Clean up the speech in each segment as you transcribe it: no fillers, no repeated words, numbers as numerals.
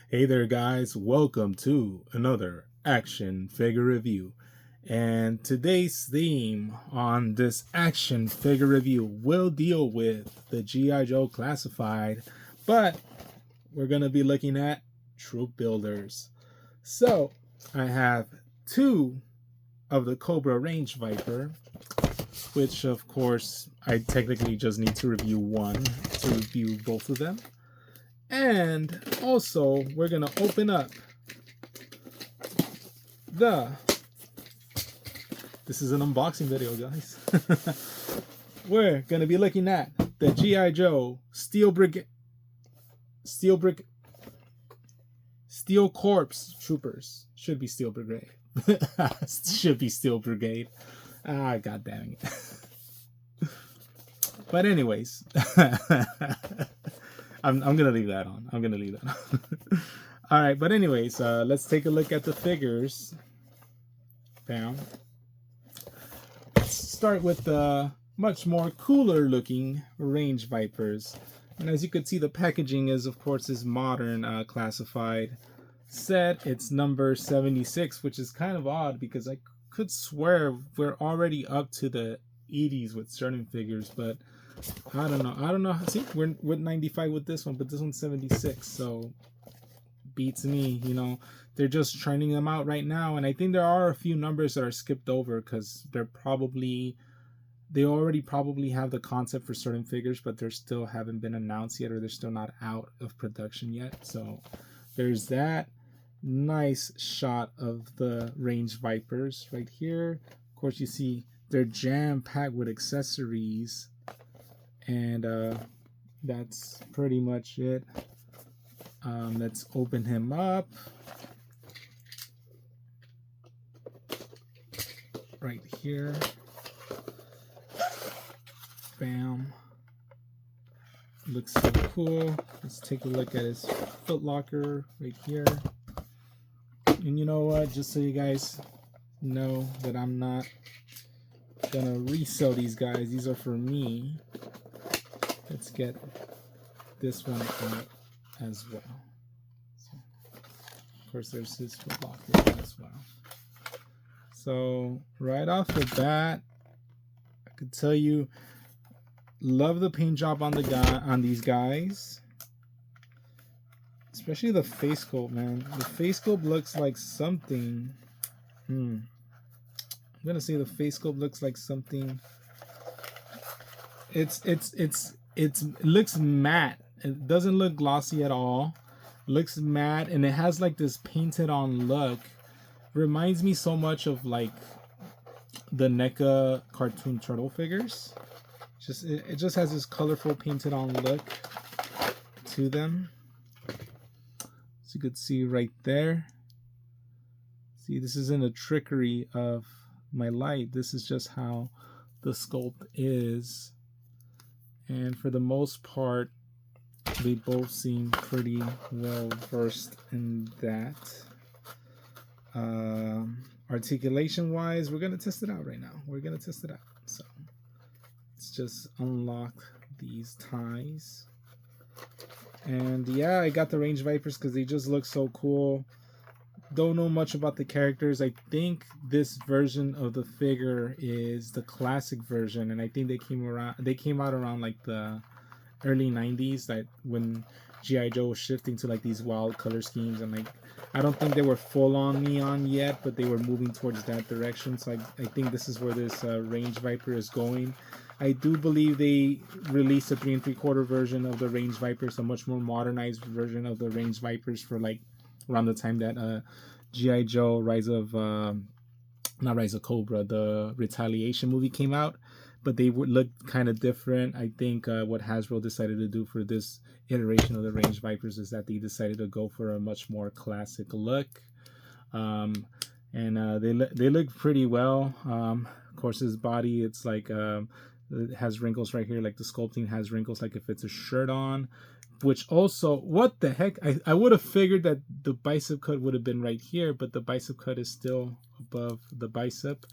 Hey there, guys. Welcome to another action figure review. And today's theme on this action figure review will deal with the G.I. Joe Classified, but we're going to be looking at troop builders. So, I have two of the Cobra Range Viper, which of course I technically just need to review one to review both of them. And also, we're going to open up this is an unboxing video, guys. We're going to be looking at the G.I. Joe Steel Corps Troopers. Should be Steel Brigade. Should be Steel Brigade. Ah, god dang it. But anyways, I'm gonna leave that on. All right, but anyways, let's take a look at the figures. Bam. Let's start with the much more cooler looking Range Vipers. And as you can see, the packaging is, of course, is modern classified set. It's number 76, which is kind of odd because I could swear we're already up to the 80s with certain figures, but I don't know. See, we're with 95 with this one, but this one's 76, so beats me. You know, they're just trending them out right now, and I think there are a few numbers that are skipped over because they already probably have the concept for certain figures, but they still haven't been announced yet, or they're still not out of production yet. So there's that nice shot of the Range Vipers right here. Of course, you see they're jam-packed with accessories, and that's pretty much it. Let's open him up right here. Bam. Looks so cool. Let's take a look at his foot locker right here. And you know what? Just so you guys know that I'm not gonna resell these guys. These are for me. Let's get this one out as well. So, of course, there's his foot locker as well. So right off the bat, I could tell you, love the paint job on these guys, especially the face sculpt, man. The face sculpt looks like something. I'm gonna say the face sculpt looks like something. It looks matte. It doesn't look glossy at all. It looks matte, and it has like this painted on look. Reminds me so much of like the NECA cartoon turtle figures. It just has this colorful painted on look to them. As you could see right there. See, this isn't a trickery of my light. This is just how the sculpt is. And for the most part, they both seem pretty well versed in that. Articulation wise, we're gonna test it out right now. So let's just unlock these ties. And yeah, I got the Range Vipers because they just look so cool. Don't know much about the characters. I think this version of the figure is the classic version, and I think they came out around like the early 90s, that when G.I. Joe was shifting to like these wild color schemes, and like I don't think they were full on neon yet, but they were moving towards that direction. So I think this is where this Range Viper is going. I do believe they released a 3 3/4 version of the Range Vipers, a much more modernized version of the Range Vipers for like around the time that G.I. Joe not Rise of Cobra, the Retaliation movie came out. But they would look kind of different. I think what Hasbro decided to do for this iteration of the Range Vipers is that they decided to go for a much more classic look. And they look pretty well. Of course, his body, it's like it has wrinkles right here, like the sculpting has wrinkles like if it's a shirt on. Which also, what the heck? I would have figured that the bicep cut would have been right here, but the bicep cut is still above the bicep.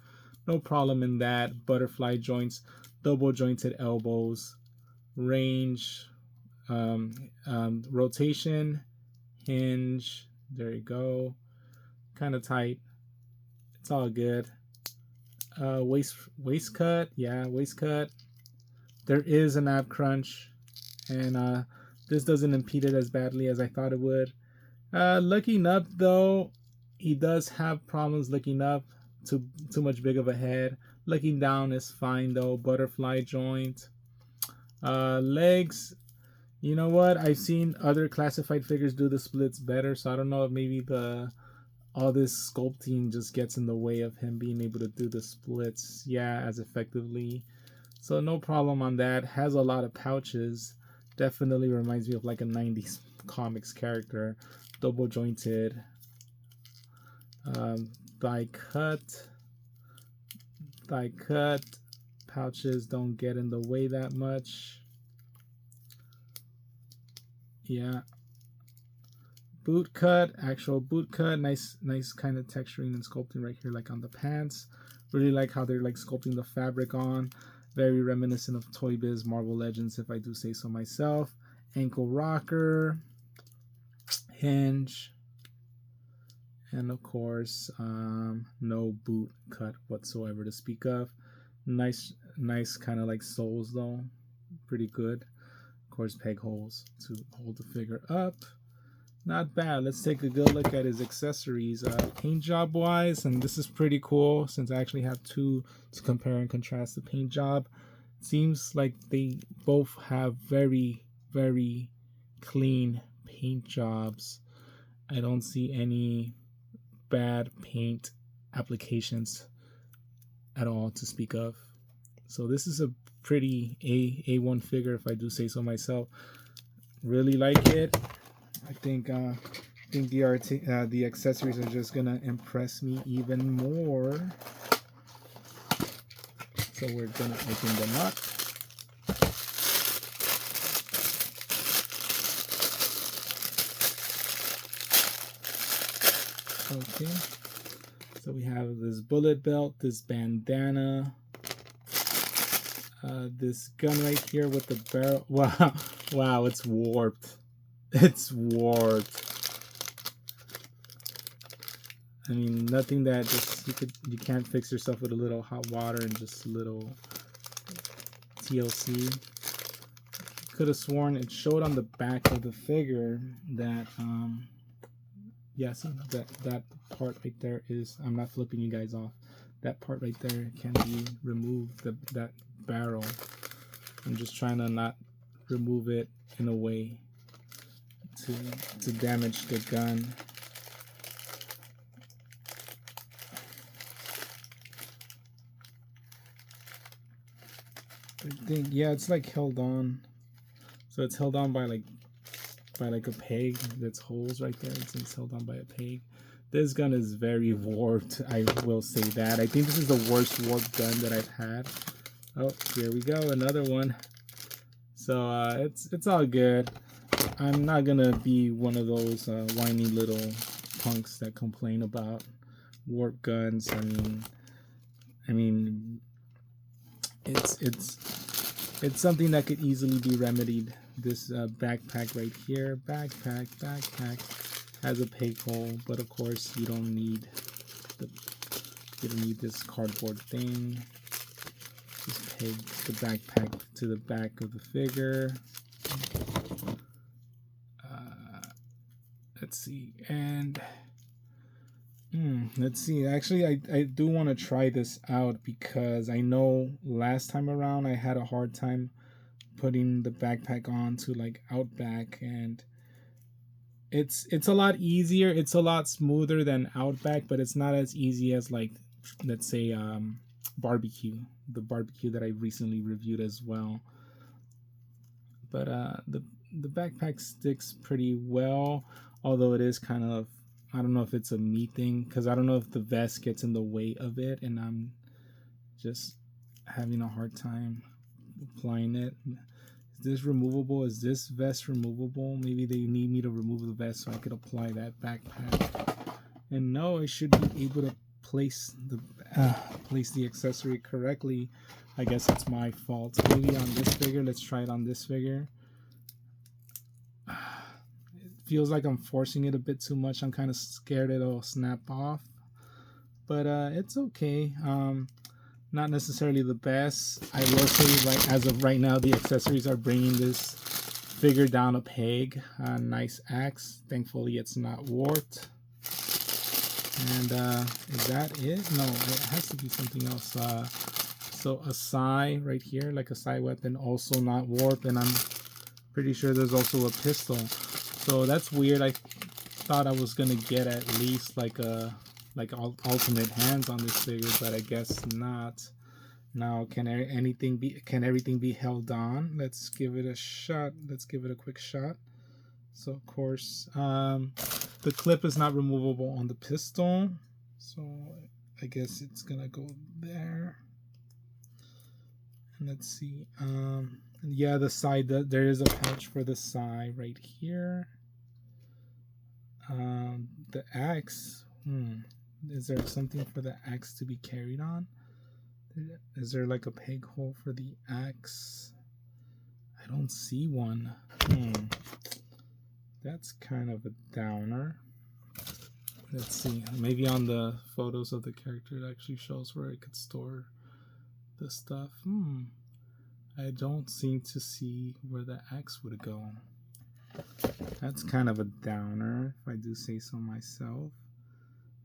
No problem in that. Butterfly joints, double jointed elbows, range, rotation, hinge. There you go. Kind of tight. It's all good. Waist cut. Yeah, waist cut. There is an ab crunch, and this doesn't impede it as badly as I thought it would. Looking up though, he does have problems looking up. Too much big of a head. Looking down is fine though. Butterfly joint. Legs. You know what? I've seen other classified figures do the splits better, so I don't know if maybe all this sculpting just gets in the way of him being able to do the splits, yeah, as effectively. So no problem on that. Has a lot of pouches. Definitely reminds me of like a 90s comics character. Double jointed. Thigh cut. Pouches don't get in the way that much. Yeah. Boot cut, actual boot cut. Nice kind of texturing and sculpting right here, like on the pants. Really like how they're like sculpting the fabric on. Very reminiscent of Toy Biz Marvel Legends, if I do say so myself. Ankle rocker, hinge, and of course, no boot cut whatsoever to speak of. Nice kind of like soles though, pretty good. Of course, peg holes to hold the figure up. Not bad. Let's take a good look at his accessories. Paint job wise, and this is pretty cool since I actually have two to compare and contrast the paint job. Seems like they both have very, very clean paint jobs. I don't see any bad paint applications at all to speak of. So this is a pretty A1 figure, if I do say so myself. Really like it. I think the accessories are just gonna impress me even more. So we're gonna open them up. Okay. So we have this bullet belt, this bandana, this gun right here with the barrel. Wow, it's warped. It's warped. I mean, nothing that just you can't fix yourself with a little hot water and just a little TLC. Could have sworn it showed on the back of the figure that yes, that part right there is, I'm not flipping you guys off. That part right there can be removed. That barrel. I'm just trying to not remove it in a way to damage the gun. I think, yeah, it's like held on. So it's held on by like a peg. That's holes right there. It's held on by a peg. This gun is very warped, I will say that. I think this is the worst warped gun that I've had. Oh, here we go, another one. So it's all good. I'm not gonna be one of those whiny little punks that complain about warp guns. I mean, it's something that could easily be remedied. This backpack right here, backpack has a peg hole, but of course you don't need this cardboard thing. Just peg the backpack to the back of the figure. Let's see, and let's see. Actually, I do want to try this out because I know last time around I had a hard time putting the backpack on to like Outback, and it's a lot easier. It's a lot smoother than Outback, but it's not as easy as like, let's say, barbecue, the barbecue that I recently reviewed as well. But the backpack sticks pretty well, although it is kind of, I don't know if it's a me thing, because I don't know if the vest gets in the way of it, and I'm just having a hard time applying it. Is this removable? Is this vest removable? Maybe they need me to remove the vest so I could apply that backpack. And no, I should be able to place the accessory correctly. I guess it's my fault. Maybe on this figure. Let's try it on this figure. It feels like I'm forcing it a bit too much. I'm kind of scared it'll snap off, but it's okay. Not necessarily the best. I will say, right as of right now, the accessories are bringing this figure down a peg. Nice axe. Thankfully, it's not warped. And is that it? No, it has to be something else. So a sai right here, like a sai weapon, also not warped, and I'm pretty sure there's also a pistol. So that's weird. I thought I was gonna get at least like ultimate hands on this figure, but I guess not. Now, can everything be held on? Let's give it a shot. Let's give it a quick shot. So of course, the clip is not removable on the pistol, so I guess it's gonna go there. And let's see. Yeah, the side, there is a pouch for the side right here. The axe. Is there something for the axe to be carried on? Is there like a peg hole for the axe? I don't see one. That's kind of a downer. Let's see. Maybe on the photos of the character it actually shows where I could store the stuff. I don't seem to see where the axe would go. That's kind of a downer, if I do say so myself.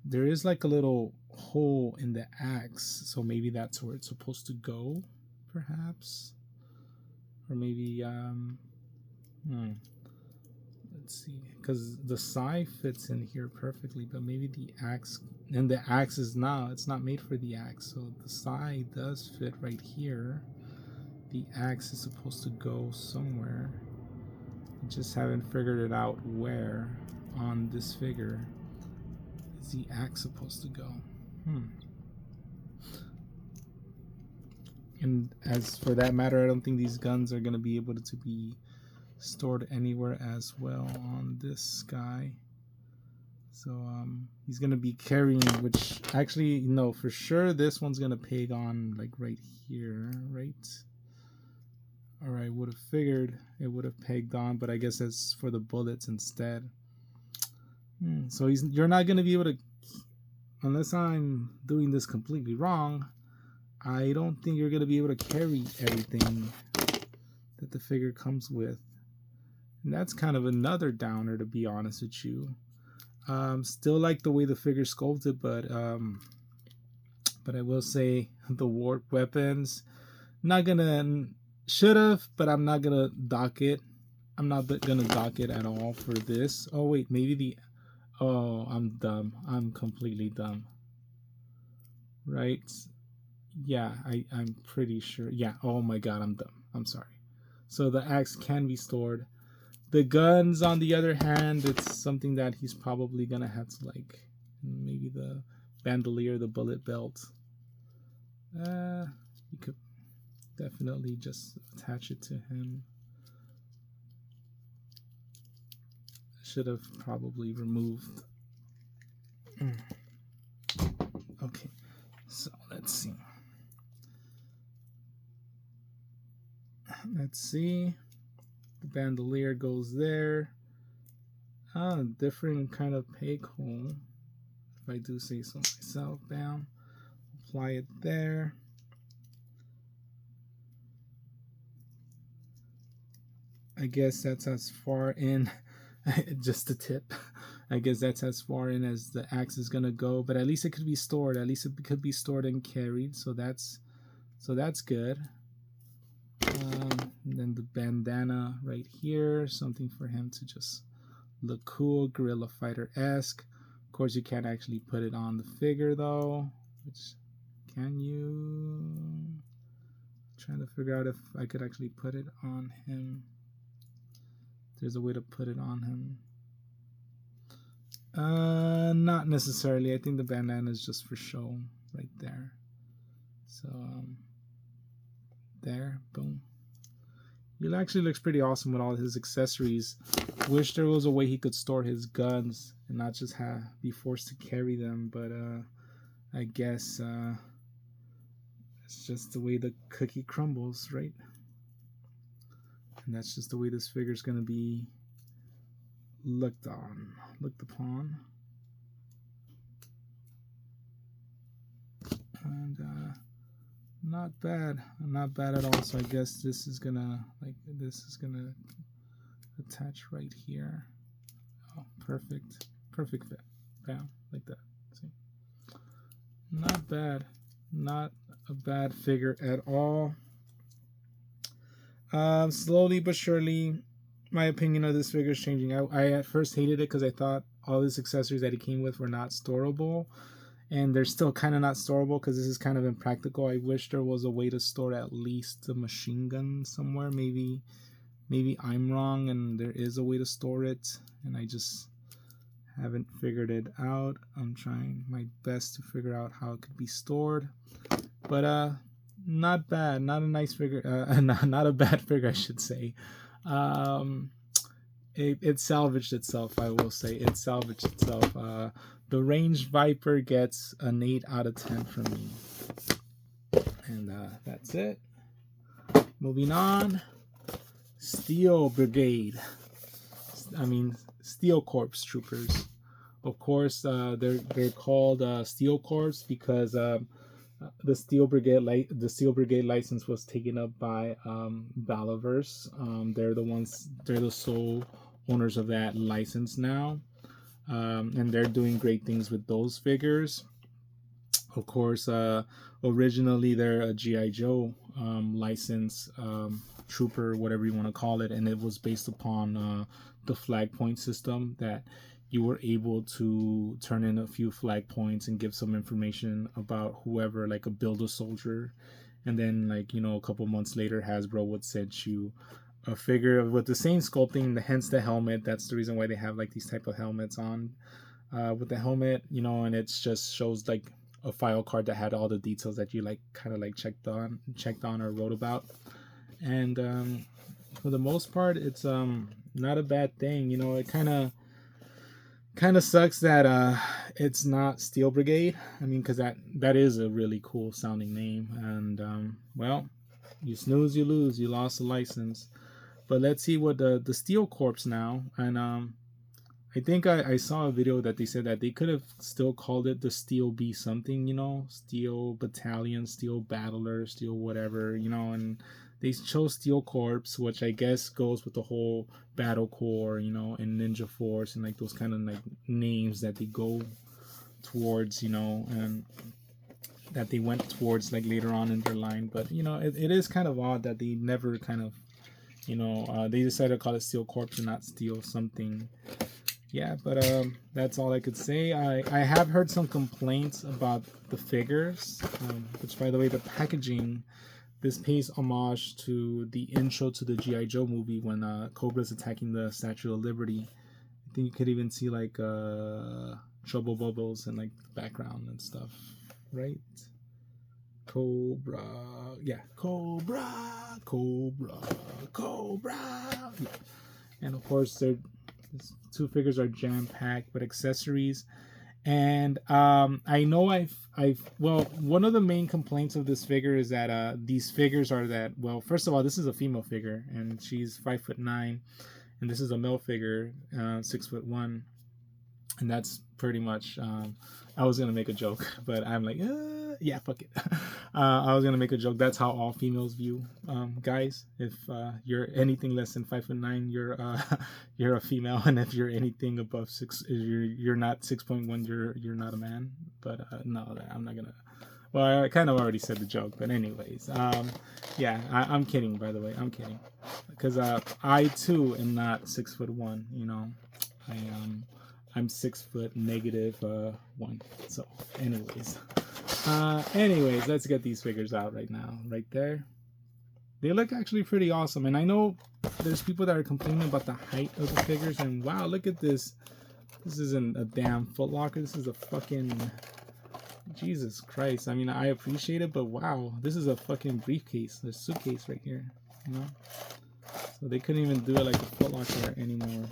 There is like a little hole in the axe, so maybe that's where it's supposed to go, perhaps. Or maybe let's see, because the sai fits in here perfectly, but maybe the axe, and the axe is not, it's not made for the axe, so the sai does fit right here. The axe is supposed to go somewhere. I just haven't figured it out where on this figure is the axe supposed to go. And as for that matter, I don't think these guns are going to be able to be stored anywhere as well on this guy. So he's going to be carrying, which actually, no, for sure this one's going to peg on like right here, right? Or I would have figured it would have pegged on, but I guess that's for the bullets instead. So you're not going to be able to, unless I'm doing this completely wrong, I don't think you're going to be able to carry everything that the figure comes with. And that's kind of another downer, to be honest with you. Still like the way the figure sculpted, but I will say the warp weapons, not gonna, should have, but I'm not gonna dock it. I'm not gonna dock it at all for this. Oh wait, maybe oh, I'm dumb. I'm completely dumb. Right? Yeah, I'm pretty sure. Yeah, oh my god, I'm dumb. I'm sorry. So the axe can be stored. The guns, on the other hand, it's something that he's probably gonna have to, like, maybe the bandolier, the bullet belt. You could definitely just attach it to him. Should have probably removed. Okay, so let's see. The bandolier goes there. Different kind of peg hole, if I do say so myself. Bam. Apply it there. I guess that's as far in, just a tip. I guess that's as far in as the axe is gonna go, but at least it could be stored. At least it could be stored and carried, so that's good. And then the bandana right here, something for him to just look cool, guerrilla fighter-esque. Of course, you can't actually put it on the figure though. Which, can you? I'm trying to figure out if I could actually put it on him. There's a way to put it on him. Not necessarily. I think the bandana is just for show right there. So there, boom. He actually looks pretty awesome with all his accessories. Wish there was a way he could store his guns and not just be forced to carry them, but I guess it's just the way the cookie crumbles, right? And that's just the way this figure's gonna be looked upon. And not bad at all. So I guess this is gonna attach right here. Oh, perfect fit. Bam, like that. See, not bad, not a bad figure at all. Slowly but surely, my opinion of this figure is changing. I at first hated it because I thought all these accessories that it came with were not storable, and they're still kind of not storable because this is kind of impractical. I wish there was a way to store at least a machine gun somewhere. Maybe I'm wrong and there is a way to store it, and I just haven't figured it out. I'm trying my best to figure out how it could be stored, but not bad, not a nice figure, not a bad figure, I should say. It salvaged itself, I will say. It salvaged itself. The Range Viper gets an 8 out of 10 from me. And that's it. Moving on. Steel Brigade. I mean, Steel Corps troopers. Of course, they're called Steel Corps because the Steel Brigade license was taken up by Balaverse. They're the sole owners of that license now, and they're doing great things with those figures. Of course, originally they're a GI Joe license, trooper, whatever you want to call it, and it was based upon the flag point system that you were able to turn in a few flag points and give some information about whoever, like a Build-A-Soldier, and then, like, you know, a couple months later Hasbro would send you a figure with the same sculpting, hence the helmet. That's the reason why they have like these type of helmets on, with the helmet, you know, and it just shows like a file card that had all the details that you like kind of like checked on or wrote about. And for the most part, it's not a bad thing. You know, it kind of sucks that it's not Steel Brigade. I mean, because that is a really cool sounding name, and well, you snooze, you lose. You lost the license. But let's see what the Steel Corps now. And I think I saw a video that they said that they could have still called it the Steel B something, you know, Steel Battalion, Steel Battler, Steel whatever, you know, and they chose Steel Corps, which I guess goes with the whole Battle Corps, you know, and Ninja Force and like those kind of like names that they go towards, you know, and that they went towards like later on in their line. But, you know, it is kind of odd that they never kind of, you know, they decided to call it Steel Corps and not Steel something. Yeah, but that's all I could say. I have heard some complaints about the figures, which, by the way, the packaging, this pays homage to the intro to the G.I. Joe movie when Cobra's attacking the Statue of Liberty. I think you could even see like trouble bubbles in like the background and stuff, right? Cobra, yeah, Cobra. Yeah. And of course, these two figures are jam-packed with accessories. And I know well, one of the main complaints of this figure is that these figures are that, well, first of all, this is a female figure and she's 5'9", and this is a male figure, 6'1", and that's pretty much. I was gonna make a joke, but I'm like, yeah, fuck it. I was gonna make a joke. That's how all females view guys. If you're anything less than 5'9", you're a female, and if you're anything above 6, you're not 6'1", you're not a man. But no, I'm not gonna. Well, I kind of already said the joke, but anyways, yeah, I'm kidding. By the way, I'm kidding, because I too am not 6'1". You know, I'm 6 foot -1. So, anyways, let's get these figures out right now. Right there, they look actually pretty awesome. And I know there's people that are complaining about the height of the figures. And wow, look at this. This isn't a damn Foot Locker. This is a fucking Jesus Christ. I mean, I appreciate it, but wow, this is a fucking briefcase, a suitcase right here. You know. So they couldn't even do it like a Foot Locker anymore.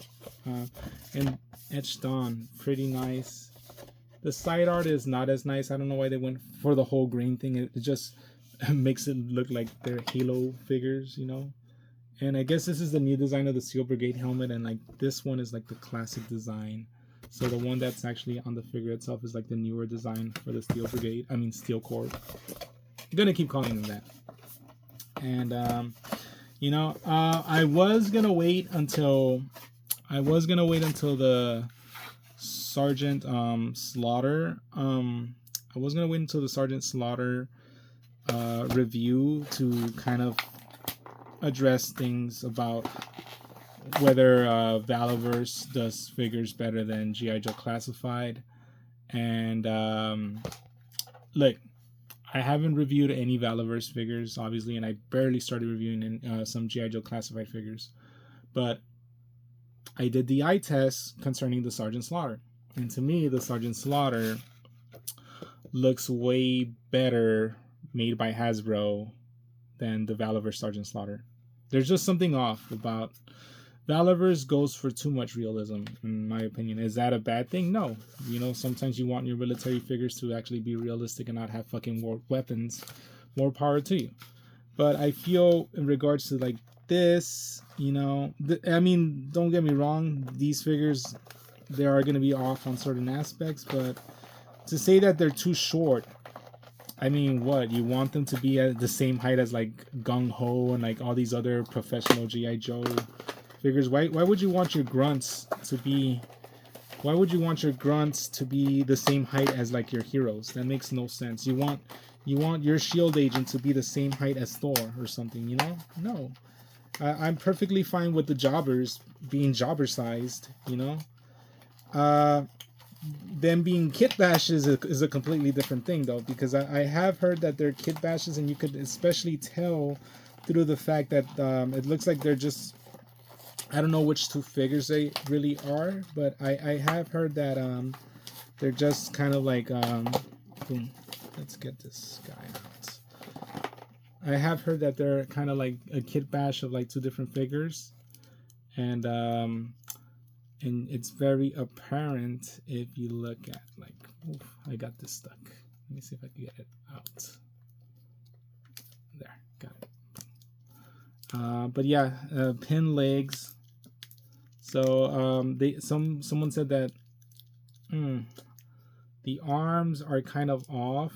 And etched on, pretty nice. The side art is not as nice. I don't know why they went for the whole green thing. It just makes it look like they're Halo figures, you know. And I guess this is the new design of the Steel Brigade helmet, and like this one is like the classic design. So the one that's actually on the figure itself is like the newer design for the Steel Brigade. I mean Steel Corps. I'm gonna keep calling them that. And you know, I was gonna wait until the Sergeant Slaughter. I was gonna wait until the Sergeant Slaughter review to kind of address things about whether Valaverse does figures better than G.I. Joe Classified. And look, I haven't reviewed any Valaverse figures, obviously, and I barely started reviewing some G.I. Joe Classified figures. But I did the eye test concerning the Sergeant Slaughter. And to me, the Sergeant Slaughter looks way better made by Hasbro than the Valaverse Sergeant Slaughter. There's just something off about Valaverse goes for too much realism, in my opinion. Is that a bad thing? No. You know, sometimes you want your military figures to actually be realistic and not have fucking war weapons. More power to you. But I feel in regards to like this, you know, I mean, don't get me wrong, these figures, they are going to be off on certain aspects, but to say that they're too short, I mean, what? You want them to be at the same height as like Gung Ho and like all these other professional G.I. Joe figures? Why would you want your grunts to be? Why would you want your grunts to be the same height as like your heroes? That makes no sense. You want your shield agent to be the same height as Thor or something, you know? No. I'm perfectly fine with the jobbers being jobber sized, you know? Them being kit bashes is a completely different thing though, because I have heard that they're kit bashes, and you could especially tell through the fact that it looks like they're just, I don't know which two figures they really are, but I have heard that they're just kind of like boom, let's get this guy out. I have heard that they're kind of like a kit bash of like two different figures, and it's very apparent if you look at like, oof, I got this stuck. Let me see if I can get it out. There, got it. But yeah, pin legs. So someone said that the arms are kind of off.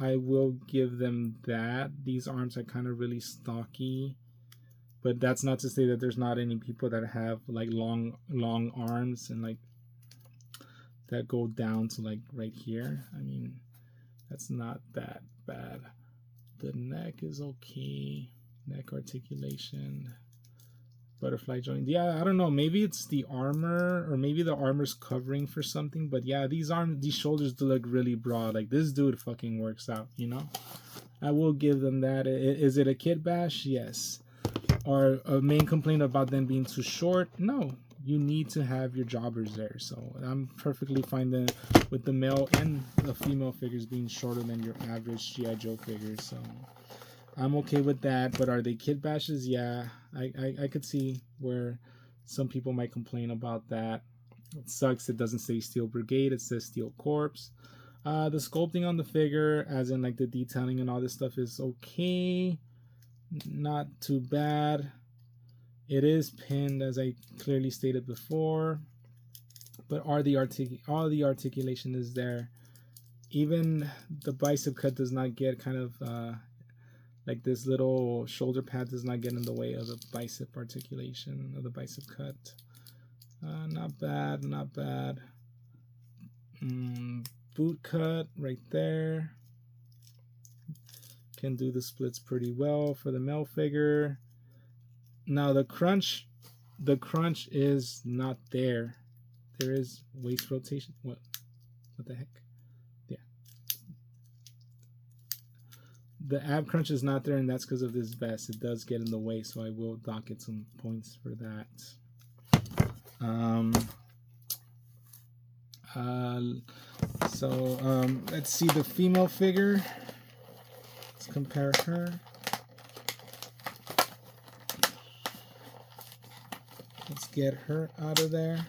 I will give them that. These arms are kind of really stocky. But that's not to say that there's not any people that have like long arms and like that go down to like right here. I mean, that's not that bad. The neck is okay. Neck articulation. Butterfly joint. Yeah, I don't know. Maybe it's the armor, or maybe the armor's covering for something. But yeah, these shoulders do look really broad. Like this dude fucking works out, you know? I will give them that. Is it a kid bash? Yes. Or a main complaint about them being too short? No, you need to have your jobbers there. So I'm perfectly fine then with the male and the female figures being shorter than your average G.I. Joe figures. So I'm okay with that. But are they kid bashes? Yeah, I could see where some people might complain about that. It sucks it doesn't say Steel Brigade, it says Steel Corps. The sculpting on the figure, as in like the detailing and all this stuff, is okay. Not too bad. It is pinned, as I clearly stated before, but all the articulation is there. Even the bicep cut does not get kind of like this little shoulder pad does not get in the way of the bicep articulation of the bicep cut. Not bad, not bad. Boot cut right there. Can do the splits pretty well for the male figure. Now the crunch is not there. There is waist rotation. What the heck? Yeah. The ab crunch is not there, and that's because of this vest. It does get in the way, so I will dock it some points for that. Let's see the female figure. Let's compare her. Let's get her out of there.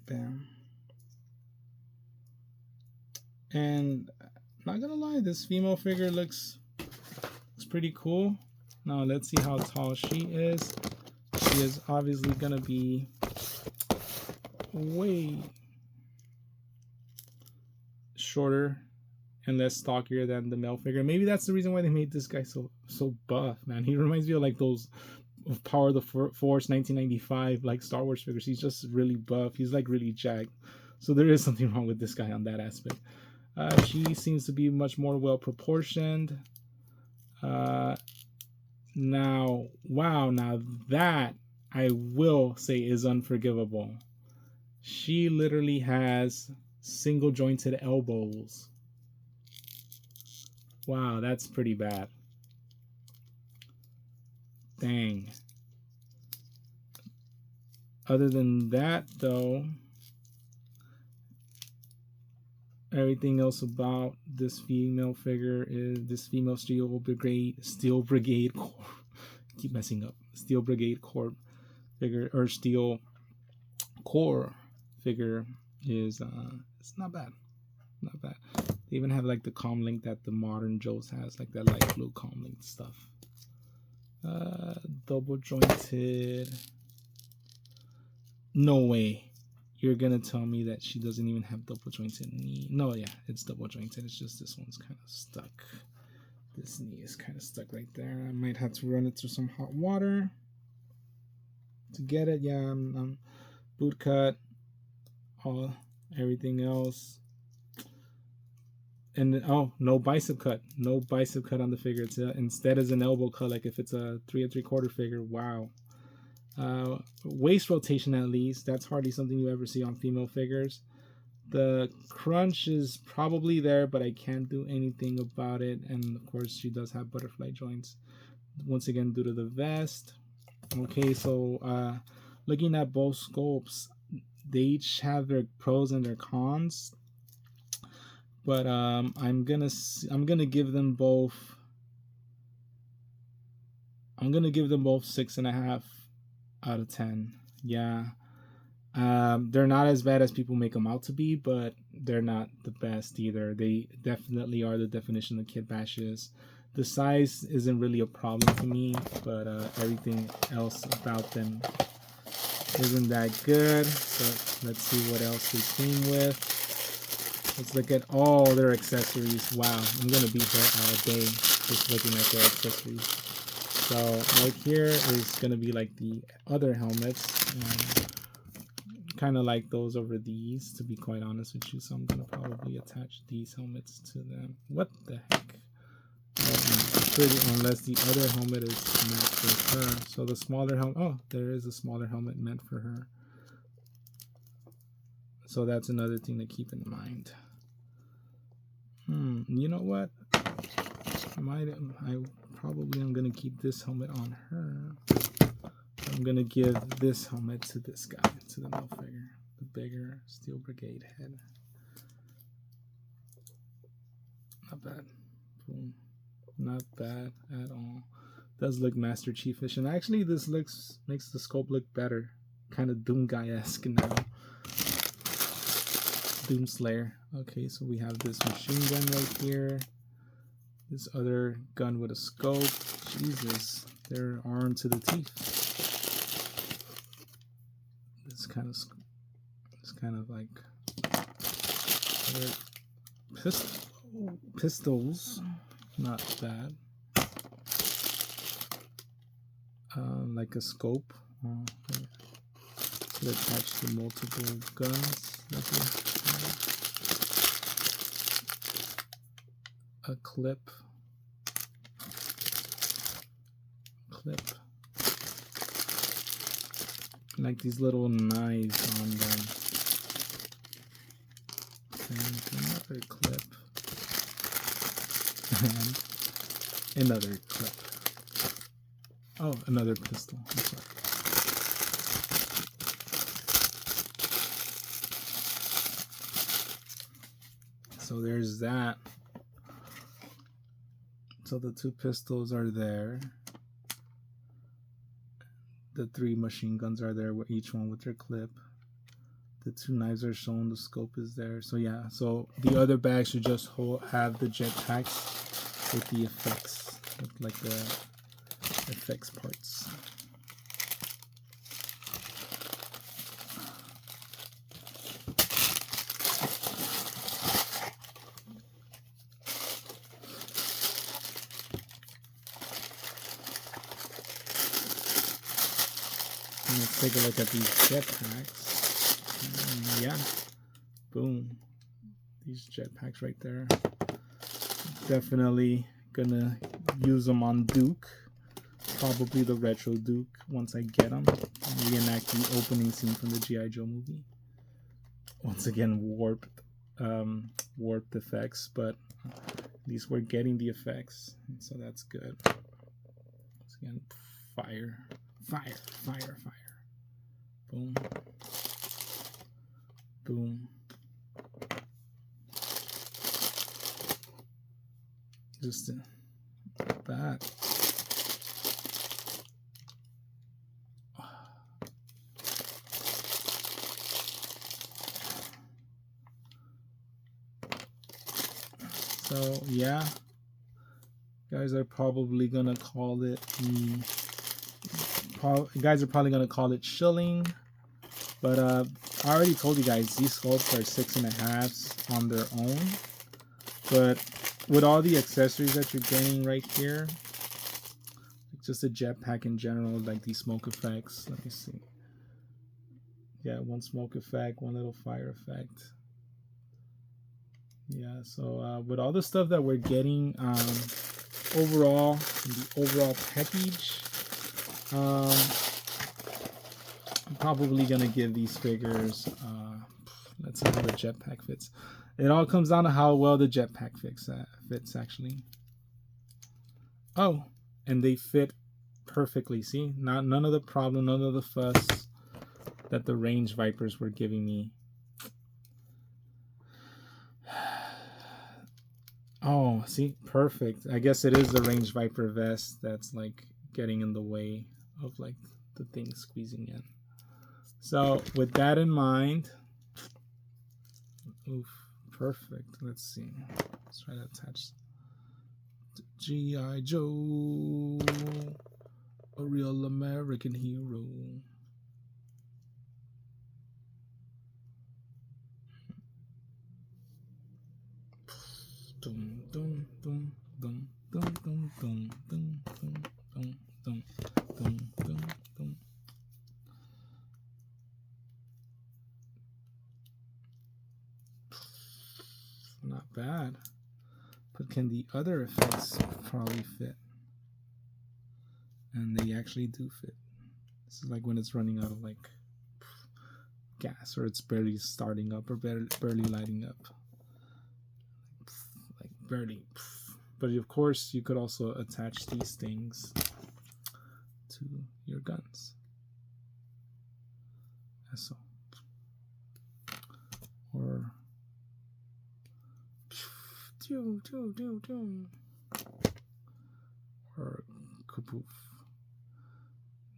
Bam. And not gonna lie, this female figure looks pretty cool. Now let's see how tall she is. She is obviously gonna be way shorter and less stockier than the male figure. Maybe that's the reason why they made this guy so buff, man. He reminds me of like those Power of the Force 1995 like Star Wars figures. He's just really buff. He's like really jacked. So there is something wrong with this guy on that aspect. She seems to be much more well proportioned. Now, wow, now that I will say is unforgivable. She literally has single jointed elbows. Wow, that's pretty bad. Dang. Other than that, though, everything else about this female figure is this female Steel Brigade Corps. Keep messing up. Steel Brigade Corps figure, or Steel Corps figure, is it's not bad. Not bad. They even have like the comm link that the modern Joe's has, like that light blue comm link stuff. Double jointed. No way. You're gonna tell me that she doesn't even have double jointed knee. No, yeah, it's double jointed. It's just this one's kind of stuck. This knee is kind of stuck right there. I might have to run it through some hot water to get it. Yeah, I'm boot cut, everything else. And oh, no bicep cut. No bicep cut on the figure. It's instead is an elbow cut, like if it's a 3 3/4 figure. Wow. Waist rotation, at least. That's hardly something you ever see on female figures. The crunch is probably there, but I can't do anything about it. And of course, she does have butterfly joints. Once again, due to the vest. Okay, so looking at both sculpts, they each have their pros and their cons. But I'm gonna give them both. I'm gonna give them both 6.5 out of 10. Yeah. They're not as bad as people make them out to be, but they're not the best either. They definitely are the definition of kid bashes. The size isn't really a problem to me, but everything else about them isn't that good. So let's see what else they came with. Let's look at all their accessories. Wow, I'm gonna be here all day just looking at their accessories. So right here is gonna be like the other helmets, kind of like those over these, to be quite honest with you. So I'm gonna probably attach these helmets to them. What the heck? Unless the other helmet is meant for her. So the smaller helmet. Oh, there is a smaller helmet meant for her. So that's another thing to keep in mind. You know what? I probably am gonna keep this helmet on her. I'm gonna give this helmet to this guy, to the male figure, the bigger Steel Brigade head. Not bad. Boom. Not bad at all. Does look Master Chief-ish, and actually this makes the sculpt look better. Kind of Doom Guy-esque now. Doom Slayer. Okay, so we have this machine gun right here. This other gun with a scope. Jesus, they're armed to the teeth. It's kind of like pistols. Not bad. Like a scope. So attached to multiple guns. A clip. Like these little knives on them. And another clip. And another clip. Oh, another pistol. I'm sorry. So there's that. So the 2 pistols are there. The 3 machine guns are there, each one with their clip. The two knives are shown, the scope is there. So yeah, so the other bag should just have the jetpacks with the effects, with like the effects parts. Let's take a look at these jetpacks. Yeah, boom. These jetpacks right there. Definitely gonna use them on Duke. Probably the retro Duke once I get them. Reenact the opening scene from the G.I. Joe movie. Once again, warped effects, but at least we're getting the effects, so that's good. Once again, fire. Boom. Boom. Just that. So yeah, guys are probably gonna call it shilling, but I already told you guys these sculpts are 6.5s on their own, but with all the accessories that you're getting right here, just a jetpack in general, like these smoke effects. Let me see. Yeah, one smoke effect, one little fire effect. Yeah, so with all the stuff that we're getting overall, in the overall package, I'm probably gonna give these figures. Let's see how the jetpack fits. It all comes down to how well the jetpack fits actually. Oh, and they fit perfectly. See, none of the problem, none of the fuss that the Range Vipers were giving me. Oh, see, perfect. I guess it is the Range Viper vest that's like getting in the way of like the thing squeezing in. So with that in mind, oof, perfect. Let's see. Let's try to attach G.I. Joe, a real American hero. Dum, dum, dum, dum, dum, dum, dum, dum, dum, dum, dum, dum, dum, dum. Not bad. But can the other effects probably fit? And they actually do fit. This is like when it's running out of like gas, or it's barely starting up, or barely lighting up. Like barely. But of course, you could also attach these things to your guns. As so. Or or kapoof.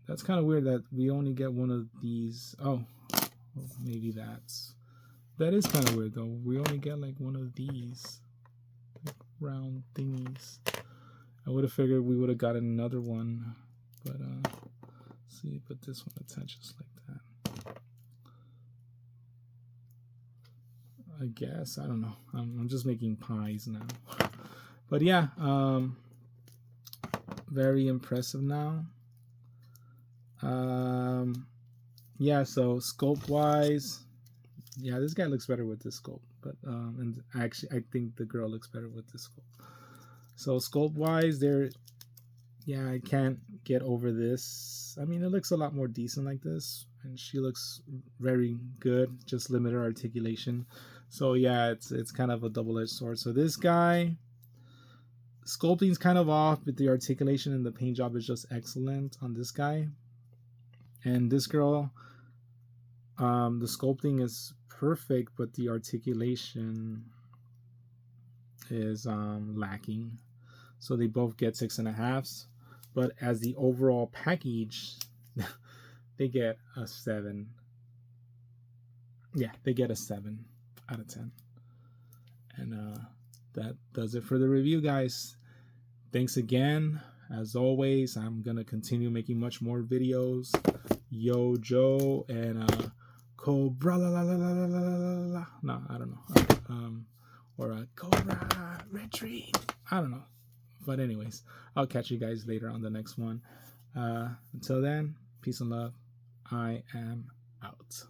That's kind of weird that we only get one of these. Oh, well, maybe that is kind of weird though. We only get like one of these like round thingies. I would have figured we would have gotten another one, but see, but this one attaches like that. I guess, I don't know. I'm just making pies now. But yeah, very impressive now. Yeah, so sculpt wise, yeah, this guy looks better with this sculpt, but and actually I think the girl looks better with this sculpt. So sculpt wise, yeah, I can't get over this. I mean, it looks a lot more decent like this, and she looks very good, just limited articulation. So yeah, it's kind of a double-edged sword. So this guy, sculpting's kind of off, but the articulation and the paint job is just excellent on this guy. And this girl, the sculpting is perfect, but the articulation is lacking. So they both get 6.5s, but as the overall package, they get a 7. yeah, they get a 7 out of 10. And that does it for the review, guys. Thanks again. As always, I'm gonna continue making much more videos. Yo Joe and Cobra la. No, I don't know. Or a Cobra Retreat. I don't know. But anyways, I'll catch you guys later on the next one. Until then, peace and love. I am out.